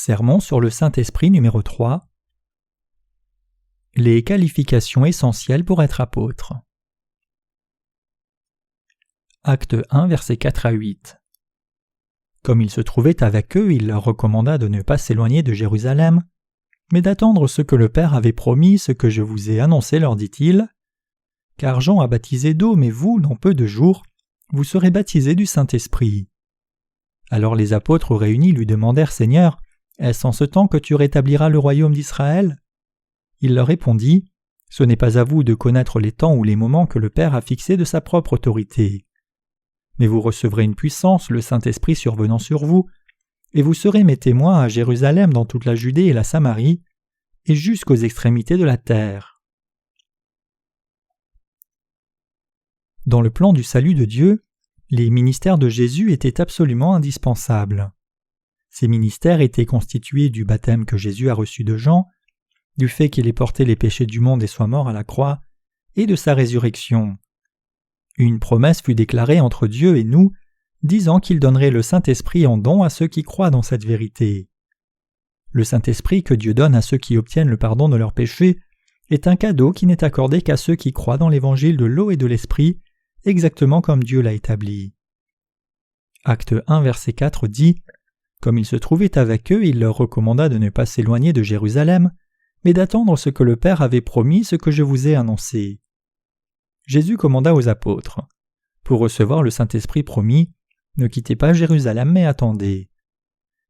Sermon sur le Saint-Esprit numéro 3. Les qualifications essentielles pour être apôtre. Acte 1, versets 4 à 8. Comme il se trouvait avec eux, il leur recommanda de ne pas s'éloigner de Jérusalem, mais d'attendre ce que le Père avait promis, ce que je vous ai annoncé, leur dit-il. Car Jean a baptisé d'eau, mais vous, dans peu de jours, vous serez baptisés du Saint-Esprit. Alors les apôtres réunis lui demandèrent, Seigneur, est-ce en ce temps que tu rétabliras le royaume d'Israël ? Il leur répondit, ce n'est pas à vous de connaître les temps ou les moments que le Père a fixés de sa propre autorité. Mais vous recevrez une puissance, le Saint-Esprit survenant sur vous, et vous serez mes témoins à Jérusalem, dans toute la Judée et la Samarie, et jusqu'aux extrémités de la terre. Dans le plan du salut de Dieu, les ministères de Jésus étaient absolument indispensables. Ces ministères étaient constitués du baptême que Jésus a reçu de Jean, du fait qu'il ait porté les péchés du monde et soit mort à la croix, et de sa résurrection. Une promesse fut déclarée entre Dieu et nous, disant qu'il donnerait le Saint-Esprit en don à ceux qui croient dans cette vérité. Le Saint-Esprit que Dieu donne à ceux qui obtiennent le pardon de leurs péchés est un cadeau qui n'est accordé qu'à ceux qui croient dans l'évangile de l'eau et de l'Esprit, exactement comme Dieu l'a établi. Acte 1, verset 4 dit « Comme il se trouvait avec eux, il leur recommanda de ne pas s'éloigner de Jérusalem, mais d'attendre ce que le Père avait promis, ce que je vous ai annoncé. » Jésus commanda aux apôtres « Pour recevoir le Saint-Esprit promis, ne quittez pas Jérusalem, mais attendez. »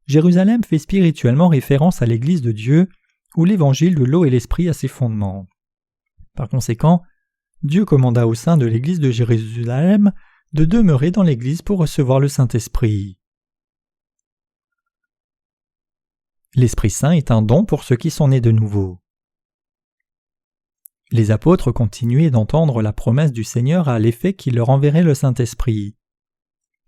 Jérusalem fait spirituellement référence à l'Église de Dieu, où l'évangile de l'eau et l'Esprit a ses fondements. Par conséquent, Dieu commanda au sein de l'Église de Jérusalem de demeurer dans l'Église pour recevoir le Saint-Esprit. L'Esprit Saint est un don pour ceux qui sont nés de nouveau. Les apôtres continuaient d'entendre la promesse du Seigneur à l'effet qu'il leur enverrait le Saint-Esprit.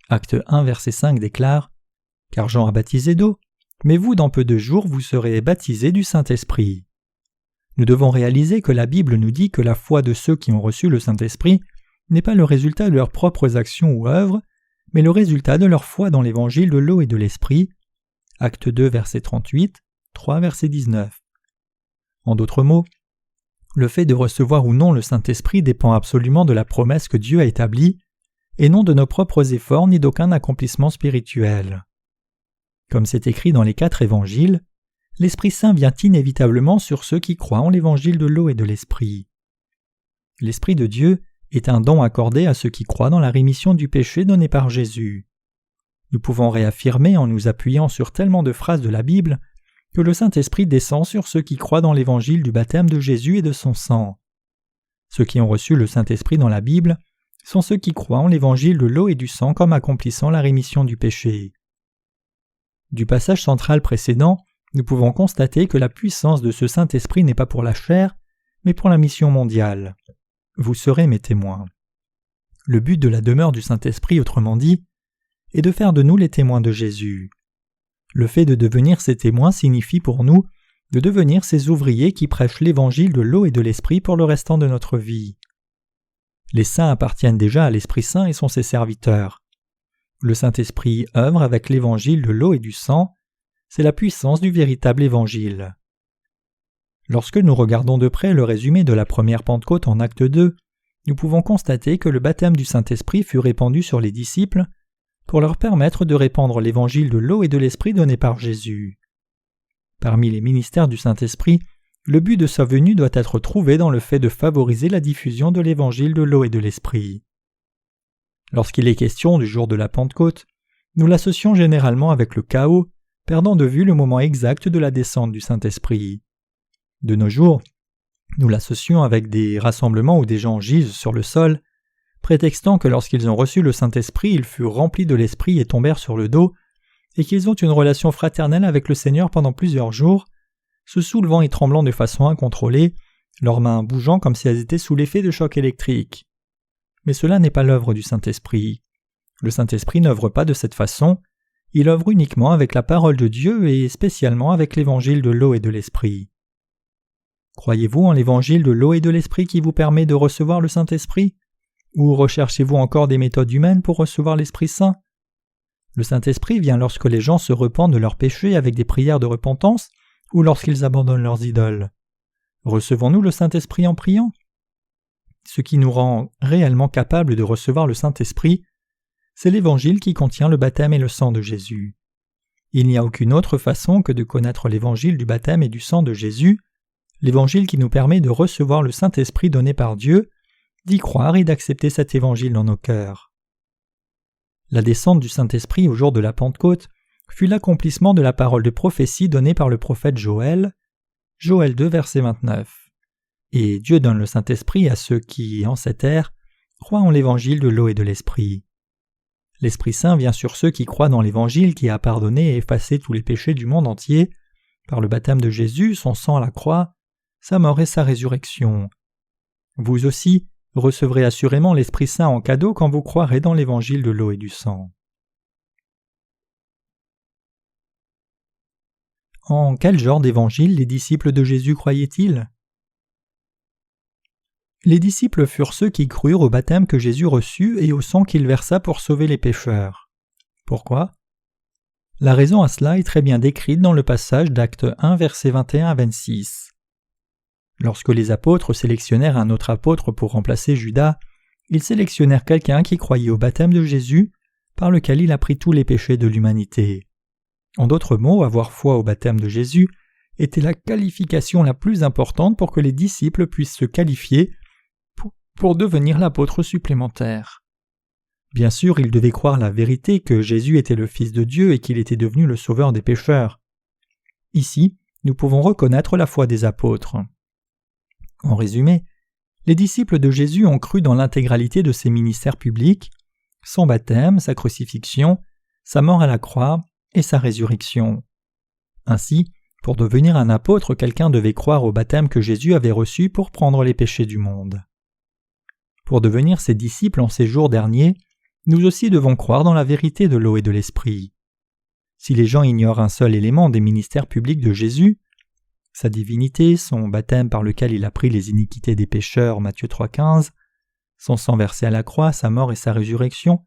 Acte 1, verset 5 déclare « Car Jean a baptisé d'eau, mais vous, dans peu de jours, vous serez baptisés du Saint-Esprit. » Nous devons réaliser que la Bible nous dit que la foi de ceux qui ont reçu le Saint-Esprit n'est pas le résultat de leurs propres actions ou œuvres, mais le résultat de leur foi dans l'évangile de l'eau et de l'Esprit. Acte 2, verset 38, 3, verset 19. En d'autres mots, le fait de recevoir ou non le Saint-Esprit dépend absolument de la promesse que Dieu a établie, et non de nos propres efforts ni d'aucun accomplissement spirituel. Comme c'est écrit dans les 4 évangiles, l'Esprit Saint vient inévitablement sur ceux qui croient en l'évangile de l'eau et de l'Esprit. L'Esprit de Dieu est un don accordé à ceux qui croient dans la rémission du péché donné par Jésus. Nous pouvons réaffirmer en nous appuyant sur tellement de phrases de la Bible que le Saint-Esprit descend sur ceux qui croient dans l'évangile du baptême de Jésus et de son sang. Ceux qui ont reçu le Saint-Esprit dans la Bible sont ceux qui croient en l'évangile de l'eau et du sang comme accomplissant la rémission du péché. Du passage central précédent, nous pouvons constater que la puissance de ce Saint-Esprit n'est pas pour la chair, mais pour la mission mondiale. Vous serez mes témoins. Le but de la demeure du Saint-Esprit, autrement dit, est de faire de nous les témoins de Jésus. Le fait de devenir ses témoins signifie pour nous de devenir ses ouvriers qui prêchent l'évangile de l'eau et de l'Esprit pour le restant de notre vie. Les saints appartiennent déjà à l'Esprit Saint et sont ses serviteurs. Le Saint-Esprit œuvre avec l'évangile de l'eau et du sang. C'est la puissance du véritable évangile. Lorsque nous regardons de près le résumé de la première Pentecôte en Acte 2, nous pouvons constater que le baptême du Saint-Esprit fut répandu sur les disciples pour leur permettre de répandre l'évangile de l'eau et de l'Esprit donné par Jésus. Parmi les ministères du Saint-Esprit, le but de sa venue doit être trouvé dans le fait de favoriser la diffusion de l'évangile de l'eau et de l'Esprit. Lorsqu'il est question du jour de la Pentecôte, nous l'associons généralement avec le chaos, perdant de vue le moment exact de la descente du Saint-Esprit. De nos jours, nous l'associons avec des rassemblements où des gens gisent sur le sol, prétextant que lorsqu'ils ont reçu le Saint-Esprit, ils furent remplis de l'Esprit et tombèrent sur le dos, et qu'ils ont une relation fraternelle avec le Seigneur pendant plusieurs jours, se soulevant et tremblant de façon incontrôlée, leurs mains bougeant comme si elles étaient sous l'effet de choc électrique. Mais cela n'est pas l'œuvre du Saint-Esprit. Le Saint-Esprit n'œuvre pas de cette façon, il œuvre uniquement avec la parole de Dieu et spécialement avec l'évangile de l'eau et de l'Esprit. Croyez-vous en l'évangile de l'eau et de l'Esprit qui vous permet de recevoir le Saint-Esprit ? Ou recherchez-vous encore des méthodes humaines pour recevoir l'Esprit Saint ? Le Saint-Esprit vient lorsque les gens se repentent de leurs péchés avec des prières de repentance ou lorsqu'ils abandonnent leurs idoles. Recevons-nous le Saint-Esprit en priant ? Ce qui nous rend réellement capables de recevoir le Saint-Esprit, c'est l'Évangile qui contient le baptême et le sang de Jésus. Il n'y a aucune autre façon que de connaître l'Évangile du baptême et du sang de Jésus, l'Évangile qui nous permet de recevoir le Saint-Esprit donné par Dieu, d'y croire et d'accepter cet Évangile dans nos cœurs. La descente du Saint-Esprit au jour de la Pentecôte fut l'accomplissement de la parole de prophétie donnée par le prophète Joël, Joël 2, verset 29. Et Dieu donne le Saint-Esprit à ceux qui, en cette ère, croient en l'Évangile de l'eau et de l'Esprit. L'Esprit Saint vient sur ceux qui croient dans l'Évangile qui a pardonné et effacé tous les péchés du monde entier, par le baptême de Jésus, son sang à la croix, sa mort et sa résurrection. Vous aussi recevrez assurément l'Esprit Saint en cadeau quand vous croirez dans l'Évangile de l'eau et du sang. En quel genre d'évangile les disciples de Jésus croyaient-ils ? Les disciples furent ceux qui crurent au baptême que Jésus reçut et au sang qu'il versa pour sauver les pécheurs. Pourquoi ? La raison à cela est très bien décrite dans le passage d'Actes 1, versets 21 à 26. Lorsque les apôtres sélectionnèrent un autre apôtre pour remplacer Judas, ils sélectionnèrent quelqu'un qui croyait au baptême de Jésus, par lequel il a pris tous les péchés de l'humanité. En d'autres mots, avoir foi au baptême de Jésus était la qualification la plus importante pour que les disciples puissent se qualifier pour devenir l'apôtre supplémentaire. Bien sûr, ils devaient croire la vérité que Jésus était le Fils de Dieu et qu'il était devenu le sauveur des pécheurs. Ici, nous pouvons reconnaître la foi des apôtres. En résumé, les disciples de Jésus ont cru dans l'intégralité de ses ministères publics, son baptême, sa crucifixion, sa mort à la croix et sa résurrection. Ainsi, pour devenir un apôtre, quelqu'un devait croire au baptême que Jésus avait reçu pour prendre les péchés du monde. Pour devenir ses disciples en ces jours derniers, nous aussi devons croire dans la vérité de l'eau et de l'Esprit. Si les gens ignorent un seul élément des ministères publics de Jésus, sa divinité, son baptême par lequel il a pris les iniquités des pécheurs, Matthieu 3,15, son sang versé à la croix, sa mort et sa résurrection,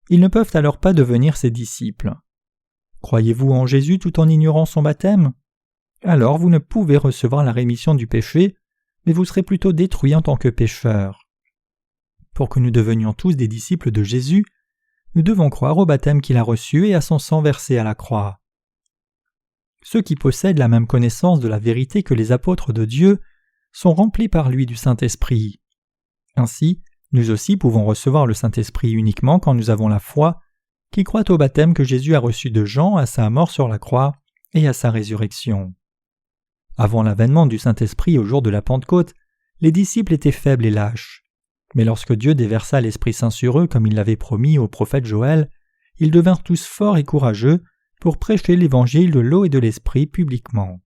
ils ne peuvent alors pas devenir ses disciples. Croyez-vous en Jésus tout en ignorant son baptême ? Alors vous ne pouvez recevoir la rémission du péché, mais vous serez plutôt détruits en tant que pécheurs. Pour que nous devenions tous des disciples de Jésus, nous devons croire au baptême qu'il a reçu et à son sang versé à la croix. Ceux qui possèdent la même connaissance de la vérité que les apôtres de Dieu sont remplis par lui du Saint-Esprit. Ainsi, nous aussi pouvons recevoir le Saint-Esprit uniquement quand nous avons la foi qui croit au baptême que Jésus a reçu de Jean, à sa mort sur la croix et à sa résurrection. Avant l'avènement du Saint-Esprit au jour de la Pentecôte, les disciples étaient faibles et lâches. Mais lorsque Dieu déversa l'Esprit Saint sur eux comme il l'avait promis au prophète Joël, ils devinrent tous forts et courageux pour prêcher l'évangile de l'eau et de l'Esprit publiquement.